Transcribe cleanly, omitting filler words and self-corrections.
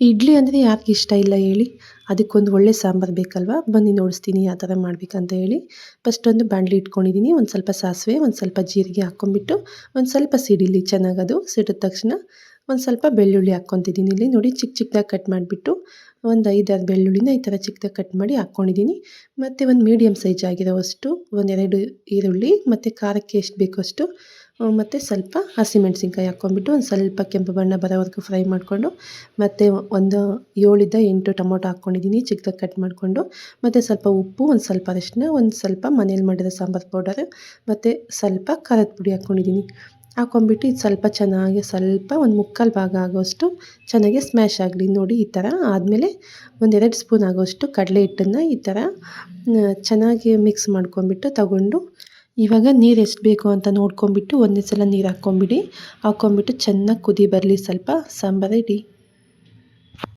ಇಡ್ಲಿ ಅಂದರೆ ಯಾರಿಗೆ ಇಷ್ಟ ಇಲ್ಲ ಹೇಳಿ. ಅದಕ್ಕೊಂದು ಒಳ್ಳೆ ಸಾಂಬಾರು ಬೇಕಲ್ವಾ. ಬನ್ನಿ ನೋಡಿಸ್ತೀನಿ ಯಾವ ಥರ ಮಾಡ್ಬೇಕಂತ ಹೇಳಿ. ಫಸ್ಟ್ ಒಂದು ಬಾಣಲಿ ಇಟ್ಕೊಂಡಿದ್ದೀನಿ. ಒಂದು ಸ್ವಲ್ಪ ಸಾಸಿವೆ, ಒಂದು ಸ್ವಲ್ಪ ಜೀರಿಗೆ ಹಾಕ್ಕೊಂಬಿಟ್ಟು ಒಂದು ಸ್ವಲ್ಪ ಸಿಡಿಲಿ ಚೆನ್ನಾಗದು. ಸಿಡಿದ ತಕ್ಷಣ ಒಂದು ಸ್ವಲ್ಪ ಬೆಳ್ಳುಳ್ಳಿ ಹಾಕ್ಕೊತಿದ್ದೀನಿ. ಇಲ್ಲಿ ನೋಡಿ ಚಿಕ್ಕ ಚಿಕ್ಕದಾಗಿ ಕಟ್ ಮಾಡಿಬಿಟ್ಟು ಒಂದು 5-6 ಬೆಳ್ಳುಳ್ಳಿನ ಈ ಥರ ಚಿಕ್ಕದಾಗಿ ಕಟ್ ಮಾಡಿ ಹಾಕ್ಕೊಂಡಿದ್ದೀನಿ. ಮತ್ತು ಒಂದು ಮೀಡಿಯಮ್ ಸೈಜ್ ಆಗಿರೋವಷ್ಟು ಒಂದೆರಡು ಈರುಳ್ಳಿ, ಮತ್ತು ಖಾರಕ್ಕೆ ಎಷ್ಟು ಬೇಕೋ ಅಷ್ಟು, ಮತ್ತು ಸ್ವಲ್ಪ ಹಸಿಮೆಣಸಿನ್ಕಾಯಿ ಹಾಕ್ಕೊಂಬಿಟ್ಟು ಒಂದು ಸ್ವಲ್ಪ ಕೆಂಪು ಬಣ್ಣ ಬರೋವರೆಗೂ ಫ್ರೈ ಮಾಡಿಕೊಂಡು, ಮತ್ತು ಒಂದು 7-8 ಟೊಮೊಟೊ ಹಾಕ್ಕೊಂಡಿದ್ದೀನಿ ಚಿಕ್ಕದಾಗಿ ಕಟ್ ಮಾಡಿಕೊಂಡು, ಮತ್ತು ಸ್ವಲ್ಪ ಉಪ್ಪು, ಒಂದು ಸ್ವಲ್ಪ ಅರಿಶಿನ, ಒಂದು ಸ್ವಲ್ಪ ಮನೇಲಿ ಮಾಡಿರೋ ಸಾಂಬಾರು ಪೌಡರ್, ಮತ್ತು ಸ್ವಲ್ಪ ಖಾರದ ಪುಡಿ ಹಾಕ್ಕೊಂಡಿದ್ದೀನಿ. ಹಾಕ್ಕೊಂಬಿಟ್ಟು ಇದು ಸ್ವಲ್ಪ ಚೆನ್ನಾಗಿ ಒಂದು ಮುಕ್ಕಾಲು ಭಾಗ ಆಗೋಷ್ಟು ಚೆನ್ನಾಗಿ ಸ್ಮ್ಯಾಶ್ ಆಗಲಿ. ನೋಡಿ ಈ ಥರ ಆದಮೇಲೆ 1-2 ಸ್ಪೂನ್ ಆಗೋಷ್ಟು ಕಡಲೆ ಹಿಟ್ಟನ್ನು ಈ ಥರ ಚೆನ್ನಾಗಿ ಮಿಕ್ಸ್ ಮಾಡ್ಕೊಂಬಿಟ್ಟು ತಗೊಂಡು, ಇವಾಗ ನೀರು ಎಷ್ಟು ಬೇಕು ಅಂತ ನೋಡ್ಕೊಂಬಿಟ್ಟು ಒಂದೇ ಸಲ ನೀರು ಹಾಕ್ಕೊಂಬಿಟ್ಟು ಚೆನ್ನಾಗಿ ಕುದಿ ಬರಲಿ, ಸ್ವಲ್ಪ ಸಾಂಬಾರು ರೆಡಿ.